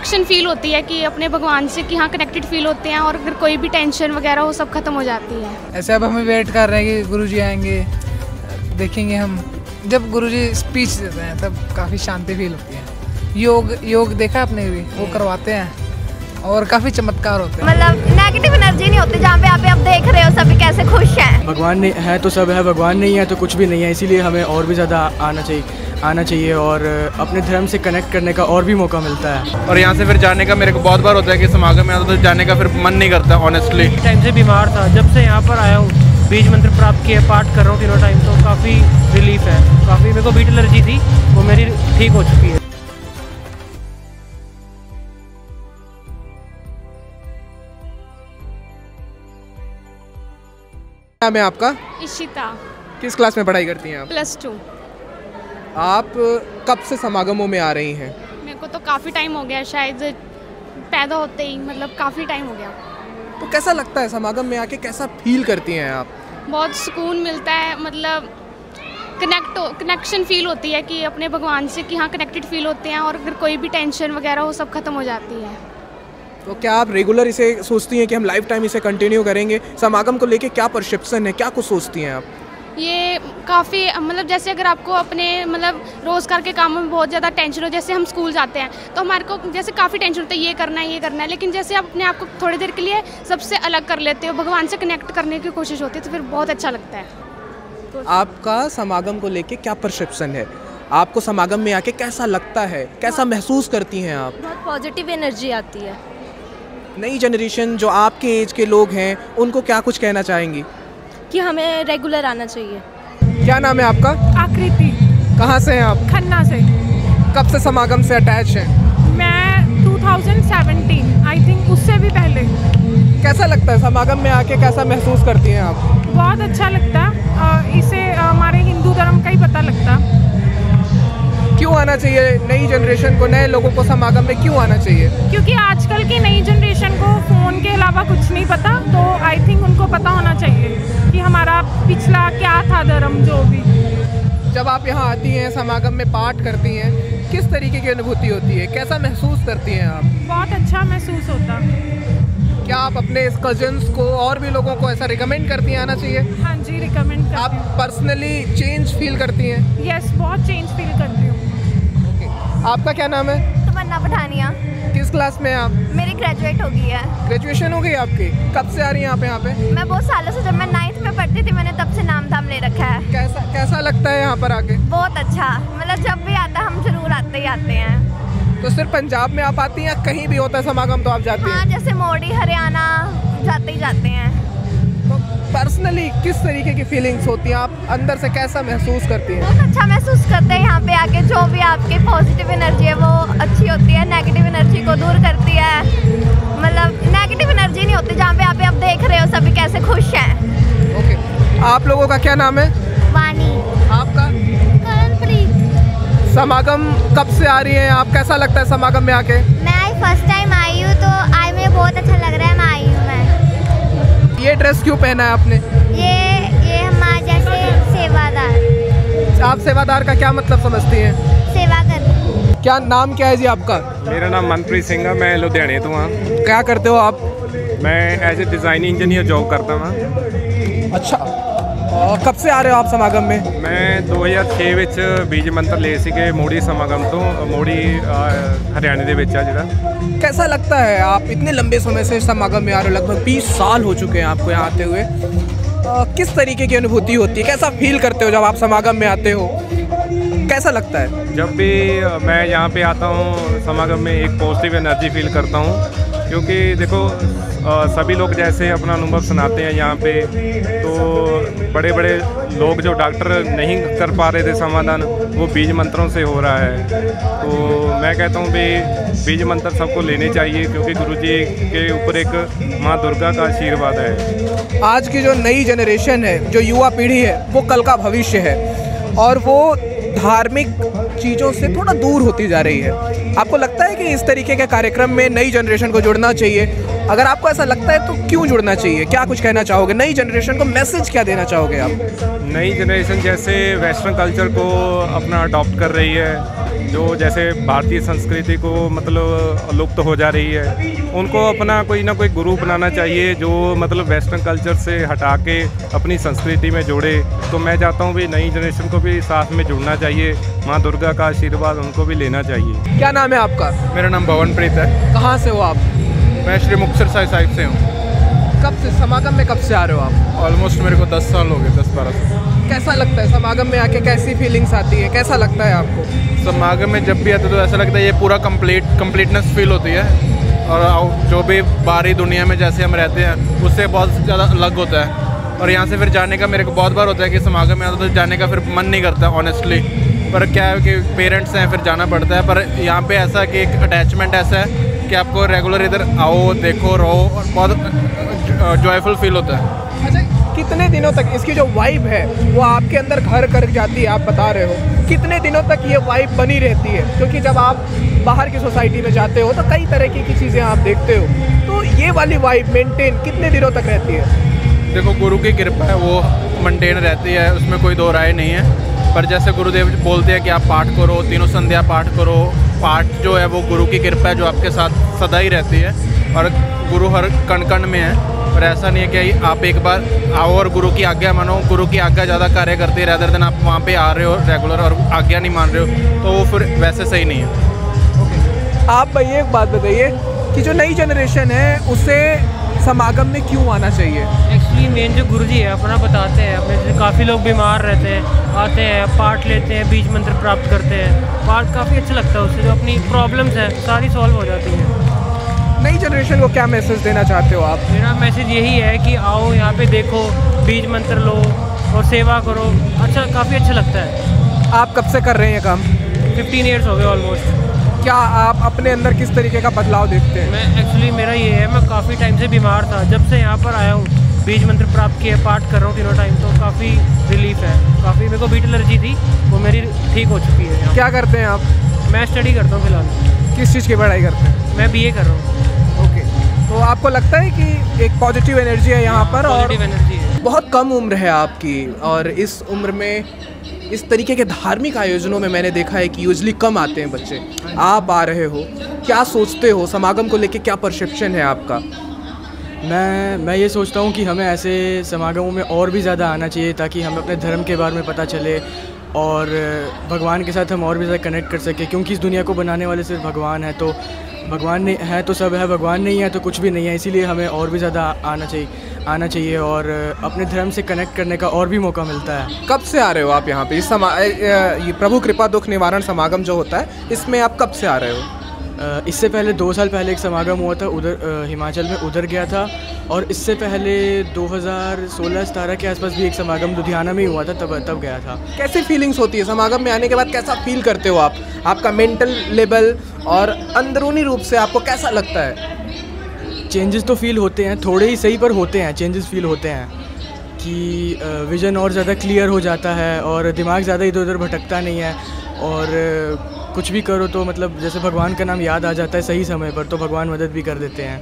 Connection feel होती है कि अपने भगवान से कि हाँ कनेक्टेड फील होते हैं, और अगर कोई भी टेंशन वगैरह वो सब खत्म हो जाती है। ऐसे अब हमें वेट कर रहे हैं कि गुरुजी आएंगे, देखेंगे हम। जब गुरुजी स्पीच देते हैं तब काफ़ी शांति फील होती है। योग देखा आपने भी, वो करवाते हैं और काफ़ी चमत्कार होते हैं। मतलब नेगेटिव एनर्जी नहीं होती, जहाँ पे आप देख रहे हो सभी कैसे खुश हैं। भगवान ने है तो सब है, भगवान नहीं है तो कुछ भी नहीं है, इसीलिए हमें और भी ज़्यादा आना चाहिए और अपने धर्म से कनेक्ट करने का और भी मौका मिलता है। और यहाँ से फिर जाने का मेरे को बहुत बार होता है कि समागम में आता तो जाने का फिर मन नहीं करता ऑनेस्टली। टाइम से बीमार था, जब से यहाँ पर आया हूँ बीज मंत्र प्राप्त किए, पाठ कर रहा हूँ तीनों टाइम, तो काफ़ी रिलीफ है। काफ़ी मेरे को बीट एलर्जी थी, वो मेरी ठीक हो चुकी है। नाम है आपका? इशिता। किस क्लास में पढ़ाई करती हैं आप? +2। आप कब से समागमों में आ रही हैं? मेरे को तो काफ़ी टाइम हो गया, शायद पैदा होते ही, मतलब काफ़ी टाइम हो गया। तो कैसा लगता है समागम में आके, कैसा फील करती हैं आप? बहुत सुकून मिलता है, मतलब कनेक्शन फील होती है कि अपने भगवान से कि हाँ कनेक्टेड फील होते हैं, और अगर कोई भी टेंशन वगैरह वो सब खत्म हो जाती है। तो क्या आप रेगुलर इसे सोचती हैं कि हम लाइफ टाइम इसे कंटिन्यू करेंगे? समागम को लेके क्या परसेप्शन है, क्या कुछ सोचती हैं आप? ये काफ़ी, मतलब जैसे अगर आपको अपने मतलब रोज़गार के कामों में बहुत ज़्यादा टेंशन हो, जैसे हम स्कूल जाते हैं तो हमारे को जैसे काफ़ी टेंशन होता है, ये करना है, लेकिन जैसे आप अपने आप को थोड़ी देर के लिए सबसे अलग कर लेते हो, भगवान से कनेक्ट करने की कोशिश होती है, तो फिर बहुत अच्छा लगता है। आपका समागम को लेके क्या परसेप्शन है? आपको समागम में आके कैसा लगता है, कैसा महसूस करती हैं आप? बहुत पॉजिटिव एनर्जी आती है। नई जनरेशन जो आपके एज के लोग हैं उनको क्या कुछ कहना चाहेंगी? कि हमें रेगुलर आना चाहिए। क्या नाम है आपका? आकृति। कहाँ से हैं आप? खन्ना से। कब से समागम से अटैच हैं? मैं 2017 आई थिंक, उससे भी पहले। कैसा लगता है समागम में आके, कैसा महसूस करती हैं आप? बहुत अच्छा लगता, इसे हमारे हिंदू धर्म का ही पता लगता। क्यों आना चाहिए नई जनरेशन को, नए लोगों को समागम में क्यों आना चाहिए? क्योंकि आजकल की नई जनरेशन को फ़ोन के अलावा कुछ नहीं पता, तो आई थिंक उनको पता होना चाहिए कि हमारा पिछला क्या था धर्म, जो भी। जब आप यहाँ आती हैं, समागम में पाठ करती हैं, किस तरीके की अनुभूति होती है, कैसा महसूस करती हैं आप? बहुत अच्छा महसूस होता। क्या आप अपने कजन्स को और भी लोगों को ऐसा रिकमेंड करती हैं आना चाहिए? हाँ जी, रिकमेंड करती हूँ। आप पर्सनली चेंज फील करती हैं? यस, बहुत चेंज फील करती हूँ। आपका क्या नाम है? तमन्ना पठानिया। किस क्लास में हैं आप? मेरी ग्रेजुएट हो गई है। ग्रेजुएशन हो गई आपकी? कब से आ रही हैं आप यहाँ पे? मैं बहुत सालों से, जब मैं 9th में पढ़ती थी, मैंने तब से नाम धाम ले रखा है। कैसा लगता है यहाँ पर आके? बहुत अच्छा, मतलब जब भी आता हम जरूर आते हैं। तो सिर्फ पंजाब में आप आती हैं या कहीं भी होता है समागम तो आप जाती हैं? हाँ, जैसे मोड़ी, हरियाणा जाते हैं। तो पर्सनली किस तरीके की फीलिंग्स होती हैं, आप अंदर से कैसा महसूस करती हैं? बहुत अच्छा महसूस करते हैं यहाँ पे आके। जो भी आपकी पॉजिटिव एनर्जी है वो अच्छी होती है, नेगेटिव एनर्जी को दूर करती है। मतलब नेगेटिव एनर्जी नहीं होती, जहाँ पे आप देख रहे हो सभी कैसे खुश हैं। ओके, आप लोगों का क्या नाम है? वानी। आपका? करणप्रीत। समागम कब से आ रही हैं आप, कैसा लगता है समागम में आके? मैं फर्स्ट टाइम आई हूँ, तो आज मुझे बहुत अच्छा लग रहा है, मैं आई हूँ। ये ड्रेस क्यों पहना है आपने? ये हमारे जैसे सेवादार। आप सेवादार का क्या मतलब समझती हैं? सेवा करना। क्या नाम क्या है जी आपका? मेरा नाम मनप्रीत सिंह है, मैं लुधियाने तो हाँ। क्या करते हो आप? मैं as a design engineer job करता हूँ। अच्छा, और कब से आ रहे हो आप समागम में? मैं 2006 ਵਿੱਚ बीज मंत्र ले सीगे मोड़ी समागम तो, मोड़ी हरियाणे ਦੇ ਵਿੱਚ ਆ ਜਿਹੜਾ। कैसा लगता है, आप इतने लंबे समय से समागम में आ रहे हो, लगभग 20 साल हो चुके हैं आपको यहाँ आते हुए, किस तरीके की अनुभूति होती है, कैसा फील करते हो जब आप समागम में आते हो, कैसा लगता है? जब भी मैं यहाँ पे आता हूँ समागम में एक पॉजिटिव एनर्जी फील करता हूँ, क्योंकि देखो सभी लोग जैसे अपना अनुभव सुनाते हैं यहाँ पे, तो बड़े बड़े लोग जो डॉक्टर नहीं कर पा रहे थे समाधान, वो बीज मंत्रों से हो रहा है। तो मैं कहता हूँ भी बीज मंत्र सबको लेने चाहिए, क्योंकि गुरुजी के ऊपर एक माँ दुर्गा का आशीर्वाद है। आज की जो नई जनरेशन है, जो युवा पीढ़ी है, वो कल का भविष्य है और वो धार्मिक चीज़ों से थोड़ा दूर होती जा रही है। आपको लगता है कि इस तरीके के कार्यक्रम में नई जनरेशन को जुड़ना चाहिए? अगर आपको ऐसा लगता है तो क्यों जुड़ना चाहिए, क्या कुछ कहना चाहोगे? नई जनरेशन को मैसेज क्या देना चाहोगे आप? नई जनरेशन जैसे वेस्टर्न कल्चर को अपना अडॉप्ट कर रही है, जो जैसे भारतीय संस्कृति को मतलब लुप्त हो जा रही है, उनको अपना कोई ना कोई गुरु बनाना चाहिए जो मतलब वेस्टर्न कल्चर से हटा के अपनी संस्कृति में जोड़े। तो मैं चाहता हूँ भी नई जनरेशन को भी साथ में जुड़ना चाहिए, माँ दुर्गा का आशीर्वाद उनको भी लेना चाहिए। क्या नाम है आपका? मेरा नाम भवनप्रीत है। कहाँ से हो आप? मैं श्री मुक्तसर साहिब से हूँ। कब से समागम में कब से आ रहे हो आप? ऑलमोस्ट मेरे को 10 साल हो गए, 10-12 साल। कैसा लगता है समागम में आके, कैसी फीलिंग्स आती है, कैसा लगता है आपको? समागम में जब भी आते तो ऐसा लगता है ये पूरा कंप्लीटनेस फील होती है, और जो भी बाहरी दुनिया में जैसे हम रहते हैं उससे बहुत ज़्यादा अलग होता है। और यहाँ से फिर जाने का मेरे को बहुत बार होता है कि समागम में आता तो जाने का फिर मन नहीं करता ऑनेस्टली, पर क्या है कि पेरेंट्स हैं फिर जाना पड़ता है। पर यहाँ पे ऐसा कि एक अटैचमेंट ऐसा है कि आपको रेगुलर इधर आओ, देखो, रहो, और बहुत जॉयफुल फील होता है। अच्छा, कितने दिनों तक इसकी जो वाइब है वो आपके अंदर घर कर जाती है? आप बता रहे हो कितने दिनों तक ये वाइब बनी रहती है? क्योंकि जब आप बाहर की सोसाइटी में जाते हो तो कई तरह की चीज़ें आप देखते हो, तो ये वाली वाइब मेंटेन कितने दिनों तक रहती है? देखो, गुरु की कृपा है, वो मेंटेन रहती है, उसमें कोई दो राय नहीं है। पर जैसे गुरुदेव बोलते हैं कि आप पाठ करो, तीनों संध्या पाठ करो, पाठ जो है वो गुरु की कृपा है जो आपके साथ सदा ही रहती है, और गुरु हर कण कण में है। पर ऐसा नहीं है कि आप एक बार आओ और गुरु की आज्ञा मानो, गुरु की आज्ञा ज़्यादा कार्य करती है रैदर देन आप वहाँ पे आ रहे हो रेगुलर और आज्ञा नहीं मान रहे हो, तो वो फिर वैसे सही नहीं है। आप भैया एक बात बताइए कि जो नई जनरेशन है उसे समागम में क्यों आना चाहिए? एक्चुअली मेन जो गुरुजी है अपना बताते हैं, अपने से काफ़ी लोग बीमार रहते हैं, आते हैं, पाठ लेते हैं, बीज मंत्र प्राप्त करते हैं, पाठ काफ़ी अच्छा लगता है, उससे जो अपनी प्रॉब्लम्स हैं सारी सॉल्व हो जाती हैं। नई जनरेशन को क्या मैसेज देना चाहते हो आप? मेरा मैसेज यही है कि आओ यहाँ पे देखो, बीज मंत्र लो और सेवा करो, अच्छा काफ़ी अच्छा लगता है। आप कब से कर रहे हैं ये काम? 15 ईयर्स हो गए ऑलमोस्ट। क्या आप अपने अंदर किस तरीके का बदलाव देखते हैं? मैं एक्चुअली मेरा ये है, मैं काफ़ी टाइम से बीमार था, जब से यहाँ पर आया हूँ, बीज मंत्र प्राप्त किया, पाठ कर रहा हूँ तीनों टाइम, तो काफ़ी रिलीफ है। काफ़ी मेरे को बीट एलर्जी थी, वो मेरी ठीक हो चुकी है। क्या करते हैं आप? मैं स्टडी करता हूँ फिलहाल। किस चीज़ की पढ़ाई करते हैं? मैं BA कर रहा हूँ। ओके, तो आपको लगता है कि एक पॉजिटिव एनर्जी है यहाँ पर? और पॉजिटिव एनर्जी है। बहुत कम उम्र है आपकी, और इस उम्र में इस तरीके के धार्मिक आयोजनों में मैंने देखा है कि यूजली कम आते हैं बच्चे। आप आ रहे हो, क्या सोचते हो समागम को लेके, क्या परसेप्शन है आपका? मैं ये सोचता हूँ कि हमें ऐसे समागमों में और भी ज़्यादा आना चाहिए ताकि हमें अपने धर्म के बारे में पता चले और भगवान के साथ हम और भी ज़्यादा कनेक्ट कर सकें, क्योंकि इस दुनिया को बनाने वाले सिर्फ भगवान है, तो भगवान नहीं है तो सब है, भगवान नहीं है तो कुछ भी नहीं है। इसीलिए हमें और भी ज़्यादा आना चाहिए और अपने धर्म से कनेक्ट करने का और भी मौका मिलता है। कब से आ रहे हो आप यहाँ पे? ये प्रभु कृपा दुख निवारण समागम जो होता है, इसमें आप कब से आ रहे हो? इससे पहले 2 साल पहले एक समागम हुआ था उधर हिमाचल में, उधर गया था, और इससे पहले 2016-17 के आसपास भी एक समागम लुधियाना में ही हुआ था, तब गया था। कैसी फीलिंग्स होती है समागम में आने के बाद? कैसा फील करते हो आप? आपका मेंटल लेवल और अंदरूनी रूप से आपको कैसा लगता है? चेंजेस तो फील होते हैं, थोड़े ही सही पर होते हैं, चेंजेस फील होते हैं कि विज़न और ज़्यादा क्लियर हो जाता है और दिमाग ज़्यादा इधर उधर भटकता नहीं है, और कुछ भी करो तो मतलब जैसे भगवान का नाम याद आ जाता है सही समय पर, तो भगवान मदद भी कर देते हैं।